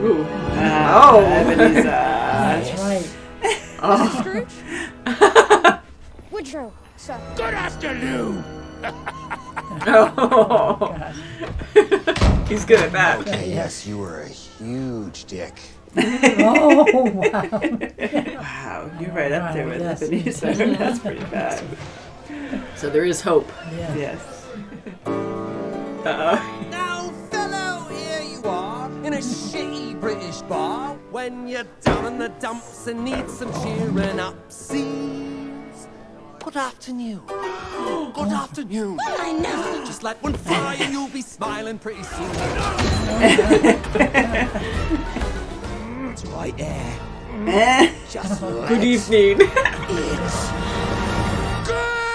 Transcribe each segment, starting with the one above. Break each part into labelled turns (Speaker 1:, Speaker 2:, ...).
Speaker 1: Ooh.
Speaker 2: Ebenezer.
Speaker 3: That's right.
Speaker 4: Woodrow, sir.
Speaker 5: Good afternoon.
Speaker 1: Oh.
Speaker 3: Gosh.
Speaker 1: He's good at that.
Speaker 6: Okay, yes, you were a huge dick.
Speaker 3: Oh, wow.
Speaker 2: Wow, you're right up there with
Speaker 3: Yes.
Speaker 2: Ebenezer. That's pretty bad.
Speaker 1: So there is hope.
Speaker 3: Yeah.
Speaker 2: Yes.
Speaker 7: Now, fellow, here you are in a shitty British bar when you're down in the dumps and need some cheering up. Seas. Good afternoon. Good afternoon.
Speaker 4: I know.
Speaker 7: Just let one fly and you'll be smiling pretty soon. It's right there. Just
Speaker 1: Good evening.
Speaker 5: Good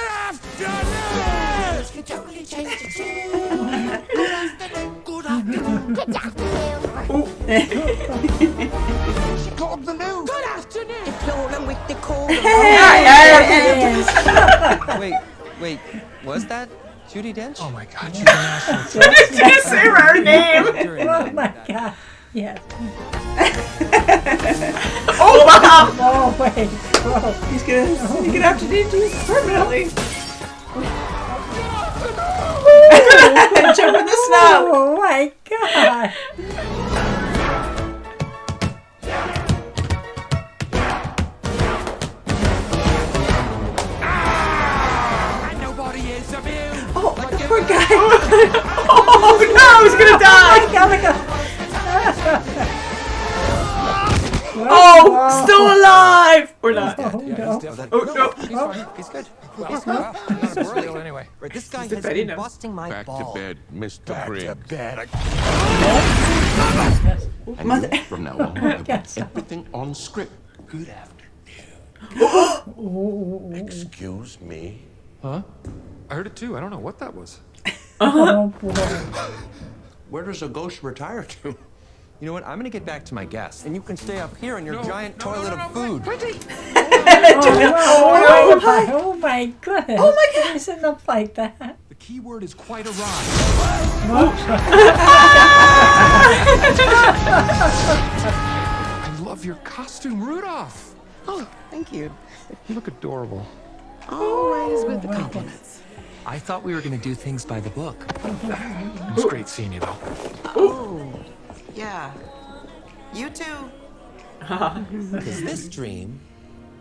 Speaker 5: afternoon.
Speaker 4: You totally changed the tune.
Speaker 7: good afternoon.
Speaker 4: Good afternoon.
Speaker 6: She called the news.
Speaker 7: Good afternoon.
Speaker 4: Deplore with the cold.
Speaker 7: Wait, was that Judi Dench?
Speaker 5: Oh my God, she's a national
Speaker 1: Just say her name.
Speaker 3: Oh, my God. Yes.
Speaker 1: Oh, wow.
Speaker 3: Oh, wait. Whoa.
Speaker 2: He's gonna sneak it out to DJ permanently. Jump in the snow.
Speaker 3: Oh, my God.
Speaker 7: And nobody is immune.
Speaker 2: Oh, the poor guy.
Speaker 1: Oh, no, he's going to die.
Speaker 3: Oh, my God.
Speaker 1: Oh, still alive. Or not.
Speaker 3: Oh, no.
Speaker 1: Oh, no.
Speaker 7: He's fine. He's good.
Speaker 5: Well, not a big deal anyway.
Speaker 7: Right, this guy
Speaker 1: He's a
Speaker 7: has
Speaker 1: fatty
Speaker 7: been
Speaker 1: now.
Speaker 7: busting my
Speaker 8: Back to
Speaker 7: balls.
Speaker 8: bed, Mr.
Speaker 6: Back to
Speaker 8: Briggs.
Speaker 6: bed.
Speaker 8: And you, from now on, will have
Speaker 3: Yes.
Speaker 8: everything on script.
Speaker 6: Good afternoon. Excuse me.
Speaker 5: Huh? I heard it too. I don't know what that was.
Speaker 3: Oh, boy.
Speaker 6: Where does a ghost retire to?
Speaker 7: You know what? I'm gonna get back to my guests, and you can stay up here in your
Speaker 5: No,
Speaker 7: giant
Speaker 5: no,
Speaker 7: toilet
Speaker 5: no, no,
Speaker 7: of food.
Speaker 3: Oh, my goodness.
Speaker 2: Oh, my God.
Speaker 3: Isn't up like that?
Speaker 5: The key word is quite a rhyme. I love your costume, Rudolph.
Speaker 2: Oh, thank you.
Speaker 5: You look adorable.
Speaker 2: Always with the compliments.
Speaker 7: I thought we were gonna do things by the book.
Speaker 5: It was great seeing you, though.
Speaker 2: Oh, yeah. You too.
Speaker 7: Because this dream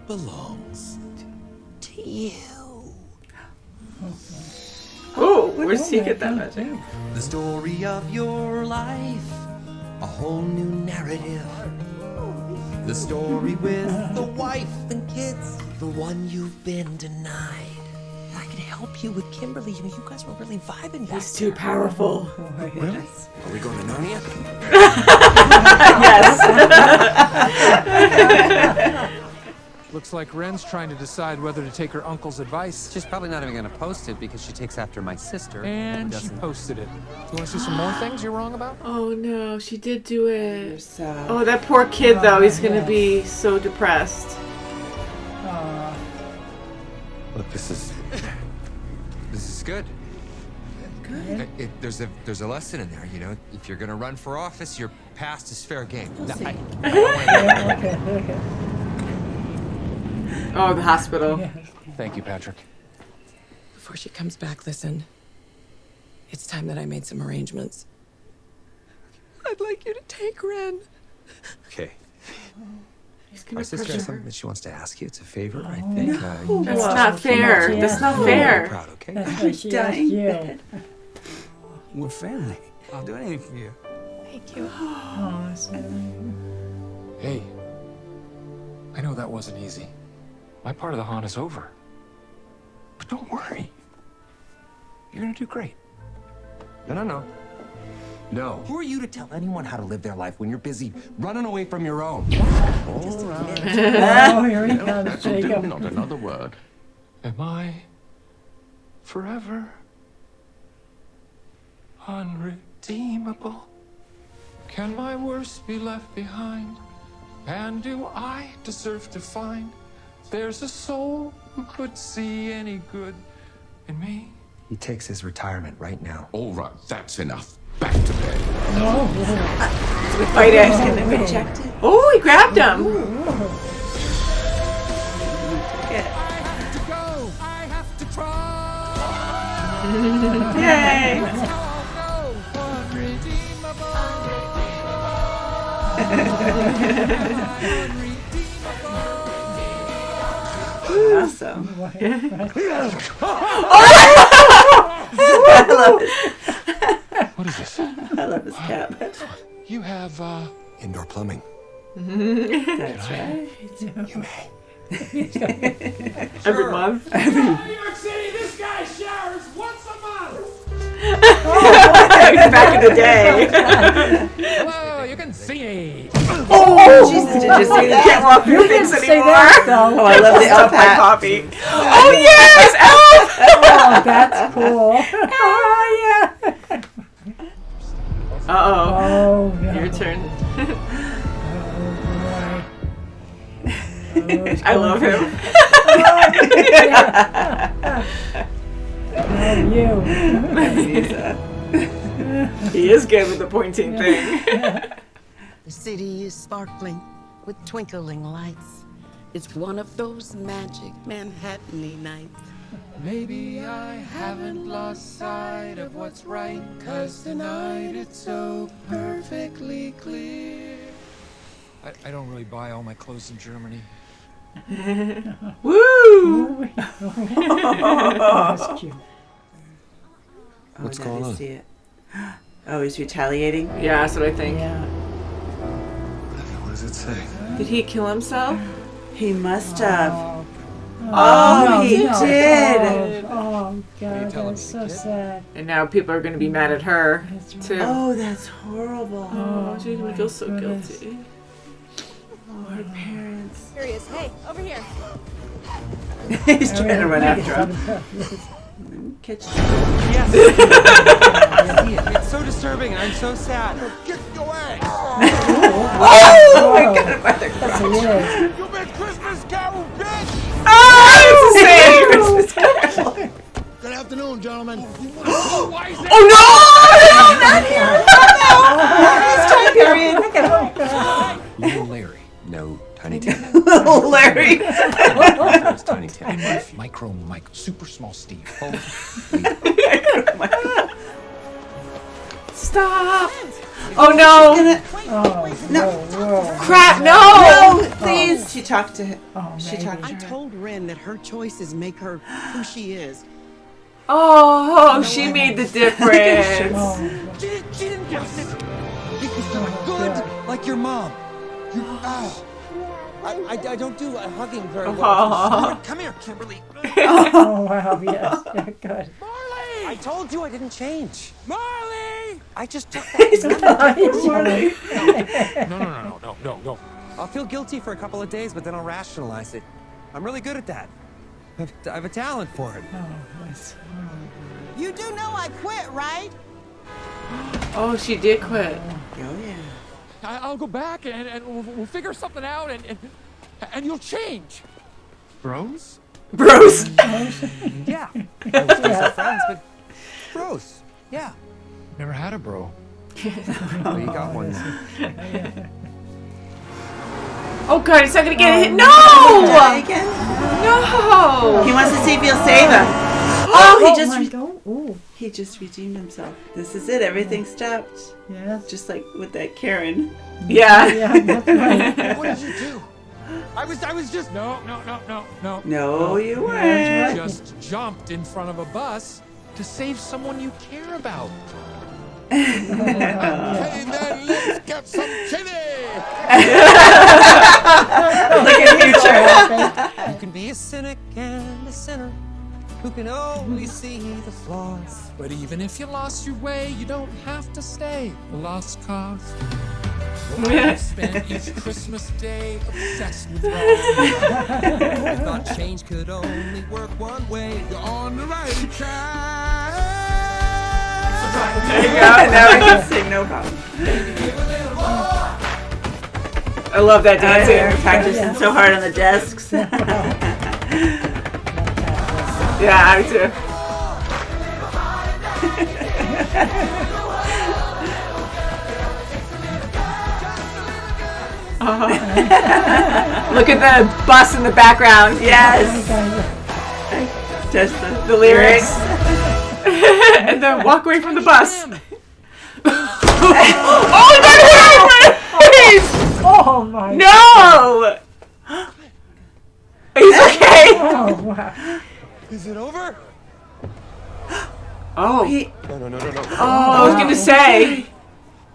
Speaker 7: belongs to you.
Speaker 1: Oh, where's he get that magic?
Speaker 7: The story of your life, a whole new narrative. The story with the wife and kids, the one you've been denied. I can help you with Kimberly. You guys were really vibing back
Speaker 1: He's too powerful.
Speaker 7: Really? Are we going to Narnia?
Speaker 5: Looks like Ren's trying to decide whether to take her uncle's advice.
Speaker 7: She's probably not even going to post it because she takes after my sister.
Speaker 5: And
Speaker 7: who
Speaker 5: she
Speaker 7: doesn't.
Speaker 5: posted it. Do you want to see some more things you're wrong about?
Speaker 1: Oh, no, she did do it.
Speaker 2: Yourself.
Speaker 1: Oh, that poor kid, though. He's going to be so depressed.
Speaker 6: Look, this is good.
Speaker 1: Good.
Speaker 7: There's a lesson in there, you know. If you're gonna run for office, your past is fair game.
Speaker 3: Okay.
Speaker 1: Oh, the hospital.
Speaker 5: Thank you, Patrick.
Speaker 9: Before she comes back, listen. It's time that I made some arrangements. I'd like you to take Ren.
Speaker 7: Okay.
Speaker 1: He's
Speaker 7: My
Speaker 1: gonna
Speaker 7: sister has
Speaker 1: pressure
Speaker 7: something
Speaker 1: her.
Speaker 7: that she wants to ask you. It's a favor, I think.
Speaker 1: That's not fair.
Speaker 3: Yeah.
Speaker 1: That's not
Speaker 7: Be
Speaker 1: fair.
Speaker 7: proud, okay?
Speaker 3: That's what she asked
Speaker 2: Dying.
Speaker 3: you.
Speaker 7: We're family. I'll do anything for you.
Speaker 9: Thank you.
Speaker 3: Oh, sweet.
Speaker 5: Hey, I know that wasn't easy. My part of the haunt is over. But don't worry. You're gonna do great.
Speaker 6: No.
Speaker 7: Who are you to tell anyone how to live their life when you're busy running away from your own?
Speaker 6: All right.
Speaker 3: Oh, here he comes,
Speaker 8: That'll do,
Speaker 3: Jacob.
Speaker 8: not another word.
Speaker 5: Am I forever unredeemable? Can my worst be left behind? And do I deserve to find there's a soul who could see any good in me?
Speaker 7: He takes his retirement right now.
Speaker 8: All right, that's enough. Back to bed.
Speaker 3: Oh,
Speaker 1: Fight it.
Speaker 2: Reject it.
Speaker 1: Oh, he grabbed him. Yay.
Speaker 2: Awesome.
Speaker 8: What is this?
Speaker 2: I love his cap.
Speaker 8: You have,
Speaker 6: Indoor plumbing.
Speaker 2: That's right.
Speaker 6: You may.
Speaker 1: Every month.
Speaker 5: New York City, this guy showers once a month.
Speaker 1: Back in the day.
Speaker 5: Hello, you can see me.
Speaker 2: Oh, Jesus, did you see
Speaker 1: You
Speaker 2: that?
Speaker 1: can't walk through things
Speaker 3: Say
Speaker 1: anymore.
Speaker 3: that though.
Speaker 2: Oh, I love the elf
Speaker 1: My
Speaker 2: hat.
Speaker 1: coffee. Oh yes, Elf.
Speaker 3: Oh, that's cool. Oh, yeah.
Speaker 1: Uh-oh.
Speaker 3: Oh, no.
Speaker 1: Your turn.
Speaker 3: Oh, boy.
Speaker 1: I love him.
Speaker 3: Oh, you.
Speaker 1: He is good with the pointing thing.
Speaker 10: The city is sparkling with twinkling lights. It's one of those magic Manhattan-y nights.
Speaker 5: Maybe I haven't lost sight of what's right, 'cause tonight it's so perfectly clear. I don't really buy all my clothes in Germany.
Speaker 1: Woo!
Speaker 3: That's cute.
Speaker 6: What's
Speaker 2: now
Speaker 6: going
Speaker 2: I
Speaker 6: on?
Speaker 2: see it. Oh, he's retaliating.
Speaker 1: Yeah, that's what I think.
Speaker 3: Yeah.
Speaker 6: What does it say?
Speaker 1: Did he kill himself?
Speaker 2: He must have.
Speaker 3: Oh,
Speaker 2: Oh, he
Speaker 3: no.
Speaker 2: did.
Speaker 3: Oh, God,
Speaker 5: telling
Speaker 3: that's
Speaker 5: me,
Speaker 3: so
Speaker 5: kid?
Speaker 3: sad.
Speaker 1: And now people are going to be mad at her, too.
Speaker 2: Oh, that's horrible.
Speaker 1: Oh, she's going to feel so
Speaker 3: goodness.
Speaker 1: guilty.
Speaker 2: Oh, her parents.
Speaker 4: Serious. Hey, over here.
Speaker 2: He's trying to run after him. Catch
Speaker 7: It's so disturbing. I'm so sad.
Speaker 6: Get your ass!
Speaker 2: Oh, my God.
Speaker 3: That's a yes.
Speaker 6: You been Christmas Carol, bitch!
Speaker 1: Oh, it's the same!
Speaker 6: Good afternoon, gentlemen.
Speaker 1: Oh, no!
Speaker 6: Little Larry. No, Tiny Tim.
Speaker 2: Little Larry.
Speaker 6: It's Tiny Tim.
Speaker 8: Micro Mike, super small Steve.
Speaker 1: Stop! Oh, no!
Speaker 3: Oh, no. Whoa.
Speaker 1: Crap, no!
Speaker 2: No, please. She talked to him.
Speaker 3: Oh,
Speaker 2: She talked to
Speaker 10: I
Speaker 2: her.
Speaker 10: told Ren that her choices make her who she is.
Speaker 1: Oh, she made the difference.
Speaker 3: Oh,
Speaker 7: She didn't get it. Because you're good, like your mom. I don't do hugging very well. Come here, Kimberly.
Speaker 3: oh, wow, yes. Yeah, good.
Speaker 7: Marley! I told you I didn't change. Marley! I just took
Speaker 8: No.
Speaker 7: I'll feel guilty for a couple of days, but then I'll rationalize it. I'm really good at that. I have a talent for it.
Speaker 3: Oh, that's
Speaker 10: You do know I quit, right?
Speaker 1: Oh, she did quit.
Speaker 2: Oh, yeah.
Speaker 5: I'll go back and we'll figure something out and you'll change.
Speaker 8: Bros?
Speaker 1: Bros.
Speaker 7: Yeah. I was still friends, but bros. Yeah.
Speaker 8: Never had a bro.
Speaker 7: Well, you got one now.
Speaker 1: Oh, God, he's not going to get hit.
Speaker 2: Die
Speaker 1: No!
Speaker 2: again?
Speaker 1: No!
Speaker 2: He wants to see if he'll save him. Oh,
Speaker 3: Ooh,
Speaker 2: he just redeemed himself. This is it. Everything stopped.
Speaker 3: yes.
Speaker 2: Just like with that Karen.
Speaker 1: Yeah.
Speaker 3: Yeah, that's right.
Speaker 7: What did you do? I was just.
Speaker 5: No.
Speaker 2: No, you weren't.
Speaker 5: Just jumped in front of a bus to save someone you care about.
Speaker 6: Hey, man, let's get some chili!
Speaker 2: Look at future.
Speaker 7: You can be a cynic and a sinner who can only see the flaws.
Speaker 5: But even if you lost your way, you don't have to stay a lost cause. I spent each Christmas day obsessed with wrong.
Speaker 7: I thought change could only work one way.
Speaker 6: You're on the right track.
Speaker 2: There you go. Now we can sing, no problem.
Speaker 1: I love that dancing.
Speaker 2: They're practicing so hard on the desks.
Speaker 1: Yeah, I too. Look at the bus in the background.
Speaker 2: Yes. Just the lyrics.
Speaker 1: And then walk away from the bus. Oh,
Speaker 3: Oh my.
Speaker 1: no! He's okay.
Speaker 3: Oh wow.
Speaker 6: Is it over?
Speaker 1: Oh.
Speaker 6: No.
Speaker 1: I was gonna say.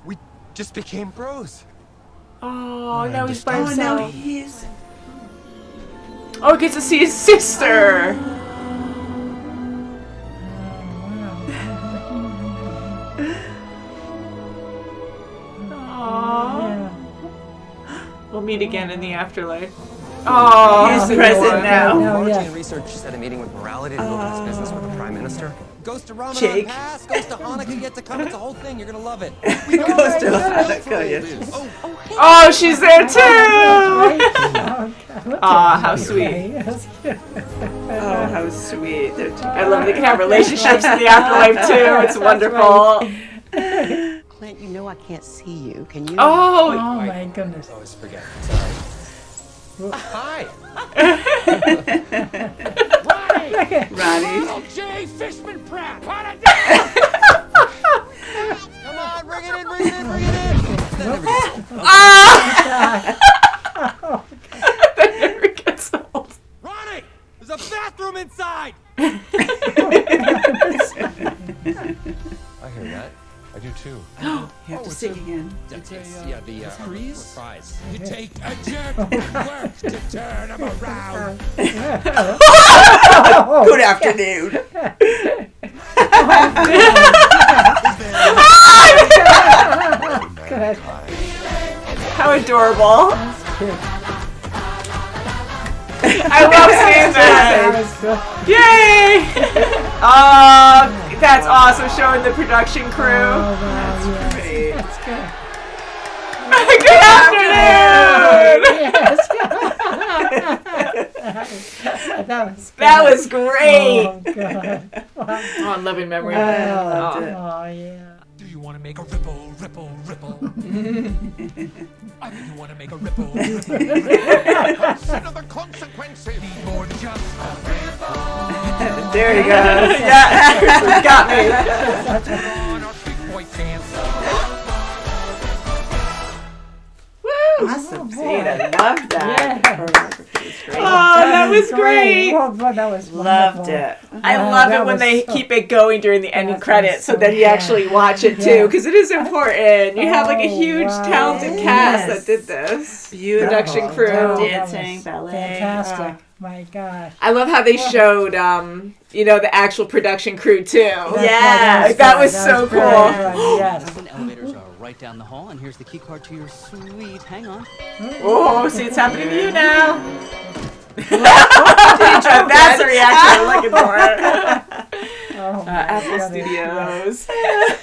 Speaker 6: We just became bros.
Speaker 1: Oh, now he's by
Speaker 2: Oh, now
Speaker 1: himself.
Speaker 2: he's.
Speaker 1: Oh, he gets to see his sister. Aww.
Speaker 3: Yeah.
Speaker 1: We'll meet again in the afterlife. Oh,
Speaker 2: He's present now.
Speaker 3: No, yeah.
Speaker 7: Research just had a meeting with morality to look at his business with the Prime Minister. Goes to Ramadan
Speaker 2: Jake.
Speaker 7: Pass, goes to Hanukkah yet to come. It's a whole thing. You're gonna love it.
Speaker 2: He goes to Hanukkah, yes.
Speaker 1: Oh, she's there too.
Speaker 3: Oh,
Speaker 1: Aw, how sweet.
Speaker 3: okay. That's cute.
Speaker 2: Oh, how sweet. They're
Speaker 1: I love they can have relationships in the afterlife too. It's wonderful.
Speaker 10: Clint, you know I can't see you. Can you?
Speaker 1: Oh,
Speaker 3: Oh my goodness.
Speaker 7: Always forget. Sorry. Hi.
Speaker 2: Ronnie.
Speaker 8: J. Fishman Pratt.
Speaker 7: Come on, bring it in.
Speaker 1: that never gets old.
Speaker 7: Ronnie, there's a bathroom inside.
Speaker 6: I hear that. I do too.
Speaker 2: You have to sing again.
Speaker 7: Yeah, the fries.
Speaker 6: You take a jerk and work to turn him around.
Speaker 2: Good afternoon.
Speaker 1: How adorable. I love seeing that. Yay! That's awesome, showing the production crew.
Speaker 2: Great.
Speaker 1: Good afternoon! That was great.
Speaker 3: Oh god.
Speaker 1: Oh, loving memory.
Speaker 3: Oh,
Speaker 2: loved it.
Speaker 3: oh yeah.
Speaker 8: Do you want to make a ripple, ripple, ripple? I think you want to make a ripple, ripple, ripple.
Speaker 6: Consider the consequences.
Speaker 8: Or just a ripple.
Speaker 2: There he goes.
Speaker 1: Yeah, got me.
Speaker 8: On our big boy dance.
Speaker 2: Awesome. Sweet. I love that.
Speaker 3: Yeah.
Speaker 2: Choreography was great.
Speaker 1: Oh, that was great.
Speaker 3: Oh, that was wonderful.
Speaker 2: Loved it.
Speaker 1: I
Speaker 3: Oh,
Speaker 1: love
Speaker 3: that
Speaker 1: it when
Speaker 3: was
Speaker 1: they
Speaker 3: so-
Speaker 1: keep it going during the ending
Speaker 3: That
Speaker 1: credits,
Speaker 3: was
Speaker 1: so
Speaker 3: so
Speaker 1: then you
Speaker 3: good.
Speaker 1: actually watch it too,
Speaker 3: Yeah.
Speaker 1: because it is important. You have like a
Speaker 3: Oh,
Speaker 1: huge,
Speaker 3: wow.
Speaker 1: talented
Speaker 2: Yes.
Speaker 1: cast that did this.
Speaker 2: Beautiful.
Speaker 1: Production crew.
Speaker 3: Oh, that
Speaker 2: Dancing,
Speaker 3: was
Speaker 2: ballet.
Speaker 3: Fantastic. My gosh.
Speaker 1: I love how they showed, the actual production crew too.
Speaker 2: Yeah,
Speaker 1: like, that was so
Speaker 3: very
Speaker 1: cool.
Speaker 3: good, Yes.
Speaker 11: Elevators are right down the hall, and here's the key card to your suite. Hang on.
Speaker 1: Oh, see, it's happening to you now. That's the reaction I'm looking for.
Speaker 3: Oh, my
Speaker 1: Apple
Speaker 3: goodness.
Speaker 1: Studios.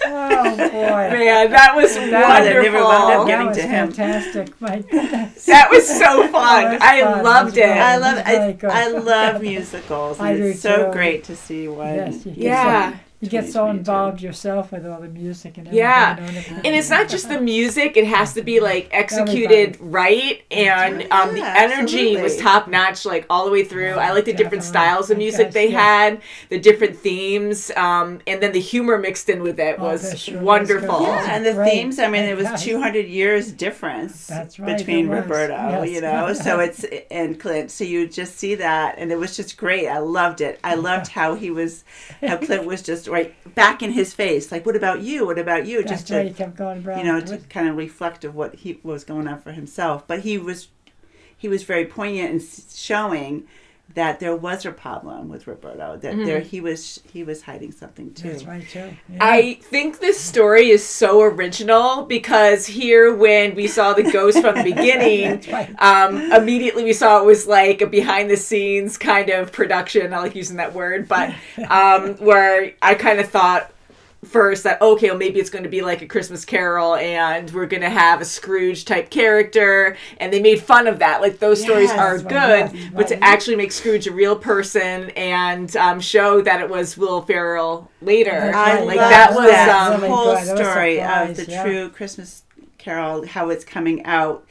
Speaker 3: Oh boy.
Speaker 1: Man, that was
Speaker 2: They never wound up
Speaker 1: wonderful.
Speaker 2: getting
Speaker 3: That was
Speaker 2: to him.
Speaker 3: fantastic. My goodness.
Speaker 1: That was so fun.
Speaker 3: was
Speaker 1: I
Speaker 3: fun.
Speaker 1: loved
Speaker 3: It was
Speaker 1: it.
Speaker 3: great.
Speaker 2: I love
Speaker 3: Very good.
Speaker 2: I love musicals.
Speaker 3: I
Speaker 2: And
Speaker 3: do
Speaker 2: it's so
Speaker 3: too.
Speaker 2: great to see one.
Speaker 3: Yes, you get
Speaker 1: Yeah.
Speaker 3: you get so involved yourself with all the music and everything.
Speaker 1: Yeah.
Speaker 3: don't it?
Speaker 1: And it's not just the music, it has to be like executed right, and the
Speaker 2: Yeah,
Speaker 1: energy was
Speaker 2: absolutely.
Speaker 1: top notch, like all the way through. I like the different
Speaker 3: Definitely.
Speaker 1: styles of music
Speaker 3: Yes,
Speaker 1: they
Speaker 3: yeah.
Speaker 1: had, the different themes, and then the humor mixed in with it
Speaker 3: Oh,
Speaker 1: was
Speaker 3: that sure was
Speaker 1: wonderful.
Speaker 3: good.
Speaker 2: Yeah, and the
Speaker 3: Great.
Speaker 2: themes, I mean, it was
Speaker 3: Yes.
Speaker 2: 200 years difference
Speaker 3: That's right,
Speaker 2: between
Speaker 3: it was.
Speaker 2: Roberto,
Speaker 3: Yes.
Speaker 2: you know, so it's, and Clint, so you just see that, and it was just great. I loved it. I loved how Clint was just right back in his face, like, what about you? What about you?
Speaker 3: That's
Speaker 2: Just
Speaker 3: right,
Speaker 2: to,
Speaker 3: he kept going around.
Speaker 2: you know,
Speaker 3: to
Speaker 2: to
Speaker 3: it.
Speaker 2: kind of reflect of what was going on for himself. But he was very poignant in showing that there was a problem with Roberto, that he was hiding something too.
Speaker 3: That's right too. Yeah.
Speaker 1: I think this story is so original because here, when we saw the ghost from the beginning,
Speaker 3: That's right.
Speaker 1: immediately we saw it was like a behind the scenes kind of production. I like using that word, but where I kind of thought first that, okay, well, maybe it's going to be like A Christmas Carol and we're going to have a Scrooge type character, and they made fun of that. Like, those stories
Speaker 2: Yes,
Speaker 1: are
Speaker 3: right,
Speaker 1: good,
Speaker 3: yes,
Speaker 1: but to
Speaker 3: right.
Speaker 1: actually make Scrooge a real person and show that it was Will Ferrell later.
Speaker 3: That's
Speaker 2: I
Speaker 3: right.
Speaker 1: Like,
Speaker 2: love
Speaker 1: that was
Speaker 2: that
Speaker 3: really
Speaker 2: whole
Speaker 3: good. That was
Speaker 2: story of
Speaker 3: surprise,
Speaker 2: the
Speaker 3: yeah.
Speaker 2: true Christmas Carol, how it's coming out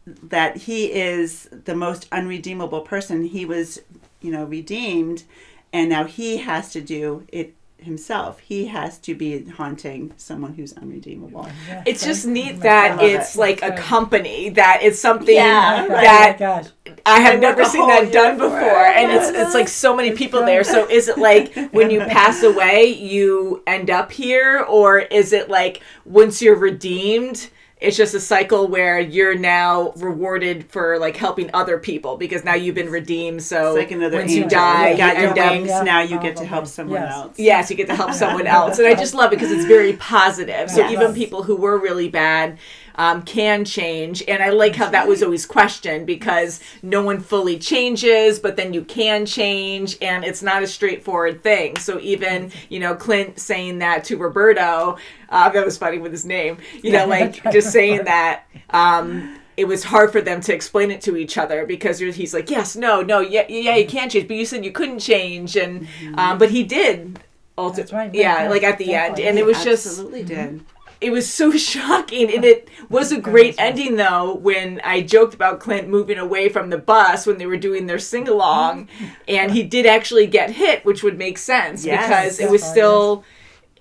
Speaker 2: that he is the most unredeemable person. He was, redeemed, and now he has to do it himself. He has to be haunting someone who's unredeemable.
Speaker 1: It's just neat that it's like a company, that it's something
Speaker 2: Yeah,
Speaker 1: that I have never seen that done before. And it's like so many people there. So is it like when you pass away, you end up here? Or is it like once you're redeemed, it's just a cycle where you're now rewarded for like helping other people because now you've been redeemed. So
Speaker 2: it's like another
Speaker 1: once
Speaker 2: angel.
Speaker 1: you die,
Speaker 2: you got
Speaker 1: you
Speaker 2: your
Speaker 1: end up,
Speaker 2: wings. Now you get to help someone else.
Speaker 1: Yes, you get to help someone else. And I just love it because it's very positive. So
Speaker 2: Yes.
Speaker 1: even people who were really bad can change. And I like how that was always questioned because no one fully changes, but then you can change. And it's not a straightforward thing. So even, Clint saying that to Roberto, that was funny with his name, just saying that, it was hard for them to explain it to each other because he's like, yes, no, yeah, you can change, but you said you couldn't change, and but he did.
Speaker 3: That's right.
Speaker 1: Yeah, like at the end, and it was just
Speaker 2: absolutely did.
Speaker 1: It was so shocking, and it was a great ending though. When I joked about Clint moving away from the bus when they were doing their sing along, and he did actually get hit, which would make sense because it was still.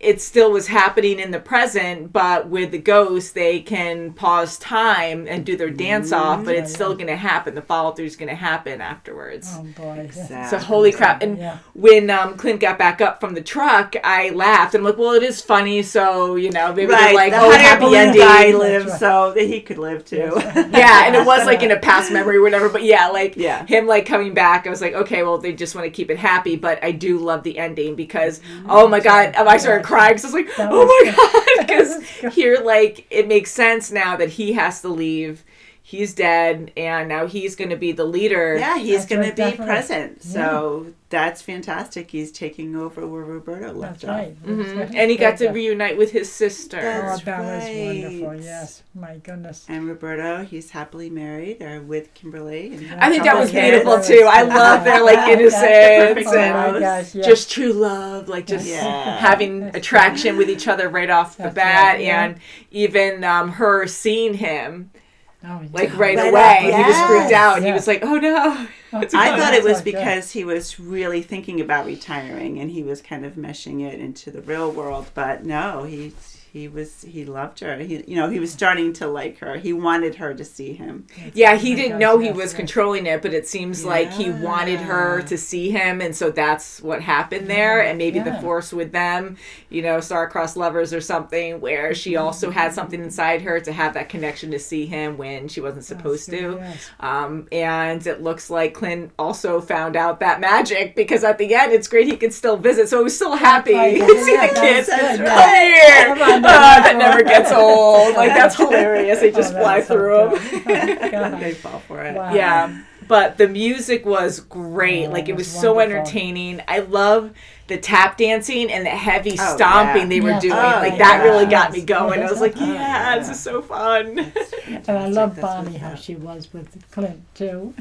Speaker 1: It still was happening in the present, but with the ghosts, they can pause time and do their dance off, but it's still going to happen. The follow through is going to happen afterwards.
Speaker 3: Oh, boy.
Speaker 1: So holy crap. And when Clint got back up from the truck, I laughed. I'm like, well, it is funny, so, maybe they're like,
Speaker 2: the
Speaker 1: happy ending.
Speaker 2: Guy lives, so that he could live too.
Speaker 1: Yeah, and it was like in a past memory or whatever, but him like coming back, I was like, okay, well, they just want to keep it happy, but I do love the ending because, oh my God, I started crying because I was like, oh my God, because here, like, it makes sense now that he has to leave. He's dead, and now he's going to be the leader.
Speaker 2: Yeah, he's going to be present. So that's fantastic. He's taking over where Roberto left off.
Speaker 1: Mm-hmm. And he got to reunite with his sister.
Speaker 3: That was wonderful, yes. My goodness.
Speaker 2: And Roberto, he's happily married or with Kimberly. And
Speaker 1: I think that was beautiful, too. I love their, like, innocence and just true love, like, just having attraction with each other right off the bat. And even her seeing him. Right away. He was freaked out. He was like, oh no.
Speaker 2: I thought it was because he was really thinking about retiring and he was kind of meshing it into the real world. But no, he loved her. He was starting to like her. He wanted her to see him.
Speaker 1: Yeah, he didn't know he was controlling it, but it seems like he wanted her to see him, and so that's what happened there. And maybe the Force with them, star-crossed lovers or something, where she also had something inside her to have that connection to see him when she wasn't supposed to. Yes. And it looks like Clint also found out that magic because at the end, it's great he could still visit, so he was still happy. He could see the kids. Come here. That never gets old. Like, that's hilarious. They just fly through them.
Speaker 2: They fall for it.
Speaker 1: Wow. Yeah. But the music was great. Like, it was so entertaining. I love the tap dancing and the heavy stomping they were doing. That really got me going. I was like, this is so fun.
Speaker 3: And I love Bonnie, how she was with Clint, too.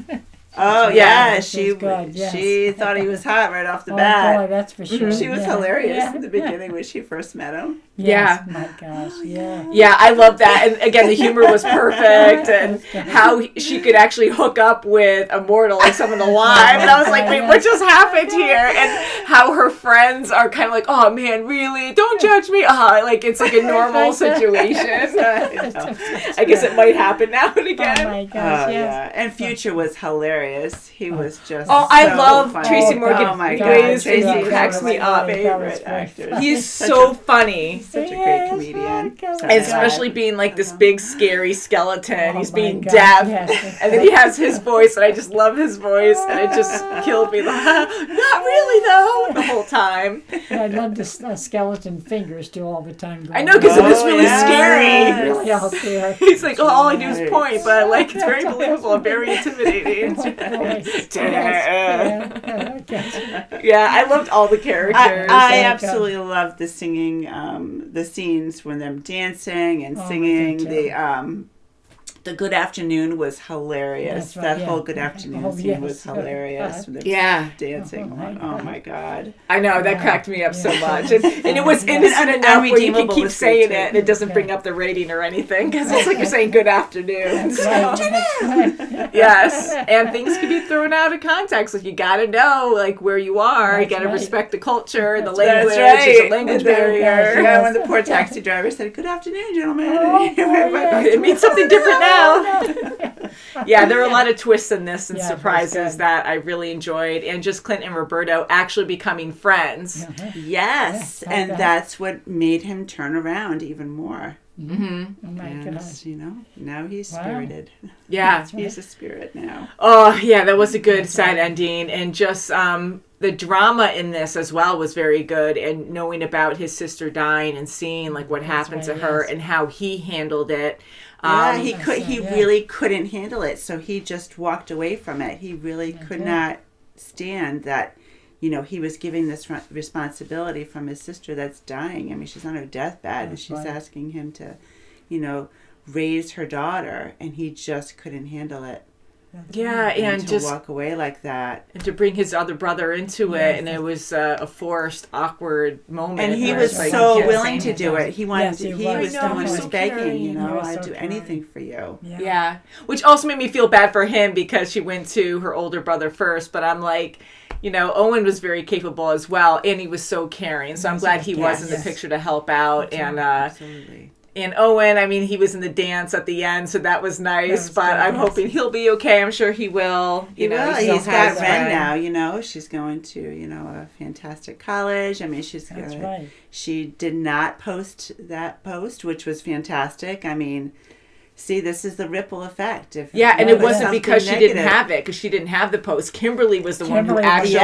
Speaker 2: Oh yeah, she thought he was hot right off the bat.
Speaker 3: Oh boy, that's for sure.
Speaker 2: She was hilarious in the beginning when she first met him.
Speaker 3: Yes, my gosh, yeah.
Speaker 1: Yeah, I love that. And again, the humor was perfect, and how she could actually hook up with Immortal, like some of the live. And I was like, wait, what just happened here? And how her friends are kind of like, oh man, really? Don't judge me. Like it's like a normal situation. I guess it might happen now and again.
Speaker 3: Oh my gosh,
Speaker 2: yeah. And Future was hilarious. He was just
Speaker 1: I love
Speaker 2: funny.
Speaker 1: Tracy Morgan.
Speaker 2: Oh my God,
Speaker 1: Tracy cracks me up.
Speaker 2: Favorite actor.
Speaker 1: He's so funny.
Speaker 2: Such a great comedian.
Speaker 1: And especially being like this big scary skeleton. He's being deaf. And then he has his voice, and I just love his voice, and it just killed me. Not really though, the whole time.
Speaker 3: And I love the skeleton fingers too all the time.
Speaker 1: I know, because it was really scary.
Speaker 3: Really out there.
Speaker 1: He's like, all I do is point, but like it's very believable and very intimidating. Yeah, I loved all the characters.
Speaker 2: I absolutely loved the singing, the scenes when them dancing and singing. The Good Afternoon was hilarious.
Speaker 3: That's right,
Speaker 2: That
Speaker 3: yeah.
Speaker 2: whole Good Afternoon
Speaker 3: Oh,
Speaker 2: scene
Speaker 3: yes.
Speaker 2: was hilarious. When they're
Speaker 1: Yeah.
Speaker 2: dancing. Oh my God.
Speaker 1: I know, that cracked me up so much. And it was innocent
Speaker 2: And
Speaker 1: enough where you can
Speaker 2: Unredeemable
Speaker 1: keep
Speaker 2: was
Speaker 1: saying
Speaker 2: good,
Speaker 1: it
Speaker 2: too.
Speaker 1: and it doesn't bring up the rating or anything. Because it's like you're saying good afternoon. Yes. And things can be thrown out of context. Like, you got to know, like, where you are. You got to respect the culture, the language. There's a language barrier.
Speaker 2: Yeah, when the poor taxi driver said, "Good afternoon, gentlemen."
Speaker 1: It means something different now. Yeah, there are a lot of twists in this and surprises that I really enjoyed. And just Clint and Roberto actually becoming friends.
Speaker 2: Yes, and that's what made him turn around even more.
Speaker 1: Mm-hmm.
Speaker 3: Oh my
Speaker 2: And,
Speaker 3: gosh.
Speaker 2: you know, now he's spirited.
Speaker 1: Yeah.
Speaker 2: He's a spirit now.
Speaker 1: Oh, yeah, that was a good sad ending. And just the drama in this as well was very good. And knowing about his sister dying and seeing like what happened to her and how he handled it.
Speaker 2: Yeah, he really couldn't handle it, so he just walked away from it. He really could not stand that, you know, he was giving this responsibility from his sister that's dying. I mean, she's on her deathbed, and she's asking him to, you know, raise her daughter, and he just couldn't handle it.
Speaker 1: Yeah, and
Speaker 2: to
Speaker 1: just
Speaker 2: walk away like that,
Speaker 1: and to bring his other brother into it, and it was a forced, awkward moment.
Speaker 2: and he
Speaker 1: where
Speaker 2: was
Speaker 1: it's like,
Speaker 2: so willing to do it. He wanted.
Speaker 3: Yes,
Speaker 2: he was the one who was
Speaker 1: so
Speaker 2: begging.
Speaker 1: caring.
Speaker 2: You know,
Speaker 3: He was
Speaker 2: I'd
Speaker 3: so
Speaker 2: do
Speaker 3: caring.
Speaker 2: anything for you.
Speaker 1: Yeah, which also made me feel bad for him because she went to her older brother first. But I'm like, you know, Owen was very capable as well, and he was so caring. So I'm glad he was in the picture to help out. And
Speaker 2: Absolutely.
Speaker 1: And Owen, I mean, he was in the dance at the end, so that was nice. But I'm hoping he'll be okay. I'm sure he will.
Speaker 2: He will. He's got Ren now, you know. She's going to, you know, a fantastic college. I mean, she's good. She did not post that post, which was fantastic. I mean, see, this is the ripple effect. If
Speaker 1: and it wasn't because she didn't have it, because she didn't have the post. Kimberly was the one who actually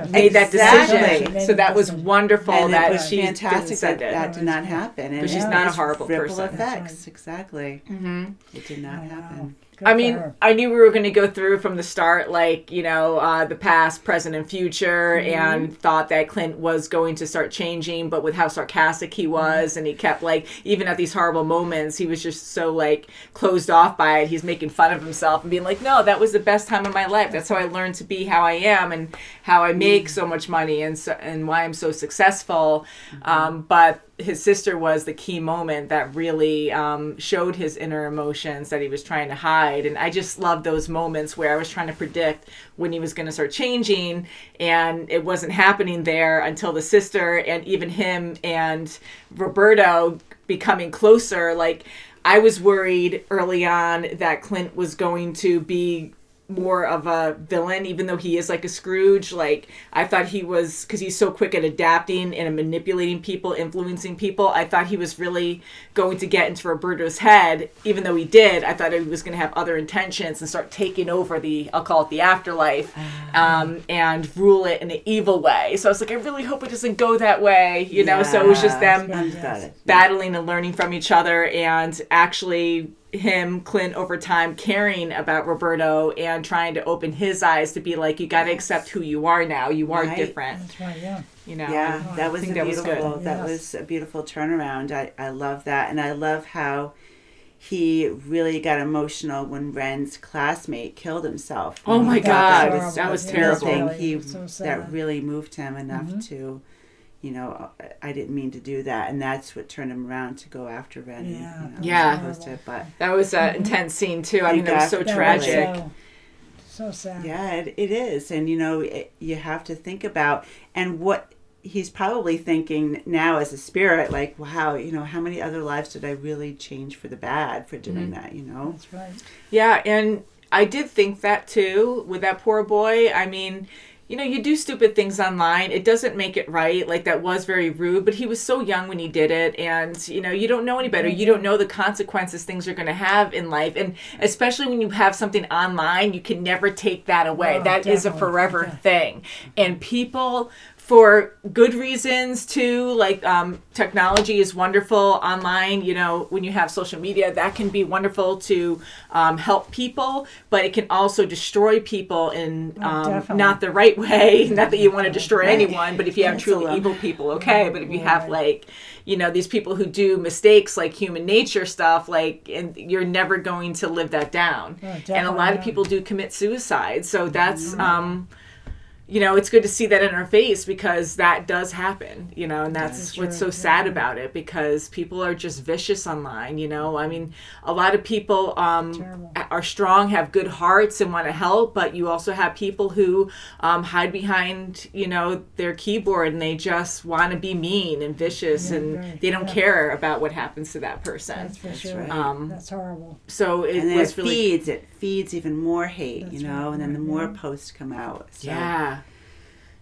Speaker 1: made that decision. So that was wonderful
Speaker 2: and
Speaker 1: that
Speaker 2: it was
Speaker 1: she
Speaker 2: fantastic
Speaker 1: didn't send it.
Speaker 2: that did not happen. And
Speaker 1: But she's not a horrible
Speaker 2: ripple
Speaker 1: person.
Speaker 2: effects, exactly. Mm-hmm. It did not happen.
Speaker 1: I mean, I knew we were going to go through from the start, like, you know, the past, present, and future, and thought that Clint was going to start changing, but with how sarcastic he was, and he kept, like, even at these horrible moments, he was just so, like, closed off by it. He's making fun of himself and being like, no, that was the best time of my life. That's how I learned to be how I am and how I make so much money and why I'm so successful. But his sister was the key moment that really showed his inner emotions that he was trying to hide. And I just love those moments where I was trying to predict when he was going to start changing, and it wasn't happening there until the sister and even him and Roberto becoming closer. Like, I was worried early on that Clint was going to be more of a villain, even though he is like a Scrooge. Like, I thought he was, because he's so quick at adapting and manipulating people, influencing people, I thought he was really going to get into Roberto's head. Even though he did, I thought he was going to have other intentions and start taking over the, I'll call it the afterlife, and rule it in an evil way. So I was like, I really hope it doesn't go that way, you know? So it was just them battling and learning from each other, and actually him, Clint, over time caring about Roberto and trying to open his eyes to be like, you got to accept who you are now. You are different.
Speaker 3: That's right, yeah.
Speaker 1: You know,
Speaker 2: that was beautiful.
Speaker 1: Good.
Speaker 2: That was a beautiful turnaround. I love that, and I love how he really got emotional when Ren's classmate killed himself.
Speaker 1: Oh my God, that was terrible.
Speaker 2: That really moved him enough to, you know, I didn't mean to do that, and that's what turned him around to go after Ren.
Speaker 1: But that was an intense scene too. I mean, that was so tragic.
Speaker 3: So sad.
Speaker 2: Yeah, it is, and you know, you have to think about and what he's probably thinking now as a spirit, like, wow, you know, how many other lives did I really change for the bad for doing that? You know,
Speaker 3: that's right.
Speaker 1: Yeah, and I did think that too with that poor boy. I mean, you know, you do stupid things online. It doesn't make it right. Like, that was very rude, but he was so young when he did it. And, you know, you don't know any better. You don't know the consequences things are going to have in life. And especially when you have something online, you can never take that away. That is a forever thing. And people for good reasons too. Like technology is wonderful online. When you have social media, that can be wonderful to help people, but it can also destroy people in not the right way. Not that you want to destroy anyone, but if you have truly evil people, okay. But if you have these people who do mistakes like human nature stuff, and you're never going to live that down. And a lot of people do commit suicide. So that's it's good to see that in our face, because that does happen, and that's what's so sad about it, because people are just vicious online, I mean, a lot of people are strong, have good hearts and want to help, but you also have people who hide behind, their keyboard, and they just want to be mean and vicious, and they don't care about what happens to that person.
Speaker 3: That's for sure. That's horrible.
Speaker 1: So
Speaker 2: it feeds even more hate, and then the more posts come out. So.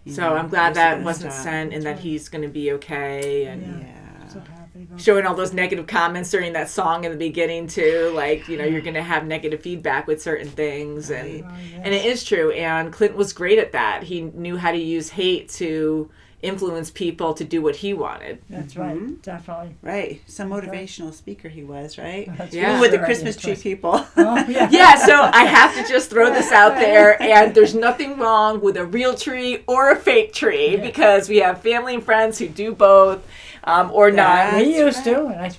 Speaker 1: So I'm glad that wasn't sent, and that he's going to be okay. And
Speaker 3: so happy about
Speaker 1: showing all those negative comments during that song in the beginning too, you're going to have negative feedback with certain things, and it is true. And Clint was great at that. He knew how to use hate to influence people to do what he wanted.
Speaker 3: That's right, definitely.
Speaker 2: Right, some motivational speaker he was, right?
Speaker 1: Yeah,
Speaker 2: with the Christmas tree people.
Speaker 1: Yeah, so I have to just throw this out there, and there's nothing wrong with a real tree or a fake tree, because we have family and friends who do both, or not.
Speaker 3: We used to, and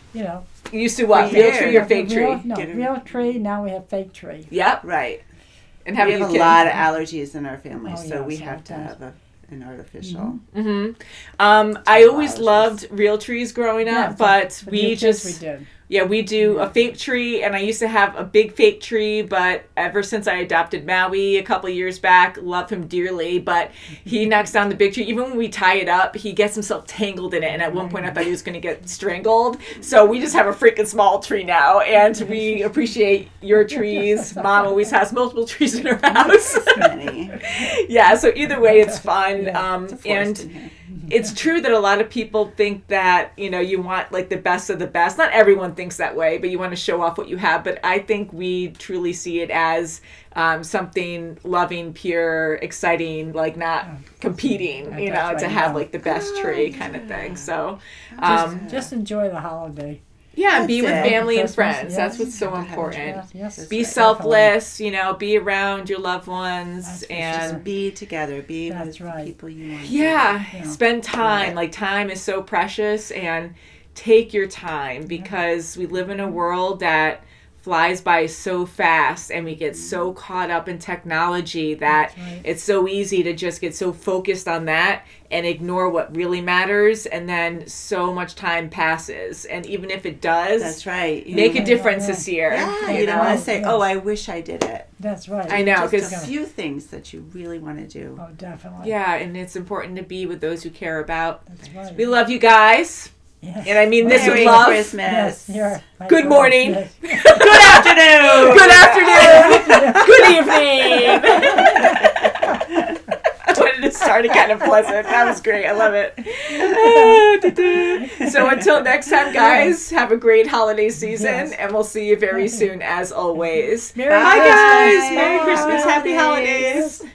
Speaker 1: used to what? Real tree or fake tree?
Speaker 3: Real tree. Now we have fake tree.
Speaker 1: Yep.
Speaker 2: Right.
Speaker 1: And
Speaker 2: we have a lot of allergies in our family, so we have to have an artificial.
Speaker 1: I always loved real trees growing up, but we did. Yeah, we do a fake tree, and I used to have a big fake tree, but ever since I adopted Maui a couple years back, love him dearly, but he knocks down the big tree. Even when we tie it up, he gets himself tangled in it, and at one point I thought he was going to get strangled. So we just have a freaking small tree now, and we appreciate your trees. Mom always has multiple trees in her house. Yeah, so either way, it's fun. And it's true that a lot of people think that, you want the best of the best. Not everyone thinks that way, but you want to show off what you have. But I think we truly see it as something loving, pure, exciting, not competing, to have the best tree kind of thing. So
Speaker 3: just enjoy the holiday.
Speaker 1: Yeah, be with family and friends. That's what's so important. Be selfless, be around your loved ones, and
Speaker 2: just be together. Be with people you want.
Speaker 1: Yeah, spend time. Time is so precious, and take your time, because we live in a world that flies by so fast, and we get so caught up in technology that it's so easy to just get so focused on that and ignore what really matters, and then so much time passes, and even if it does,
Speaker 2: that's right,
Speaker 1: make a difference this year.
Speaker 2: You don't want to say, I wish I did it.
Speaker 3: That's right.
Speaker 1: I know,
Speaker 2: because a few things that you really want to do.
Speaker 3: Oh, definitely.
Speaker 1: Yeah, and it's important to be with those who care about.
Speaker 3: That's right.
Speaker 1: We love you guys.
Speaker 3: Yes.
Speaker 1: And I mean this
Speaker 2: Merry
Speaker 1: with love.
Speaker 2: Christmas.
Speaker 3: Yes,
Speaker 1: good morning.
Speaker 3: Yes.
Speaker 1: Good afternoon. Good afternoon. Good evening. I wanted to start it kind of pleasant. That was great. I love it. So until next time, guys, have a great holiday season, and we'll see you very soon, as always.
Speaker 3: Merry
Speaker 1: Bye,
Speaker 3: Christmas.
Speaker 1: guys. Merry Christmas. Happy holidays.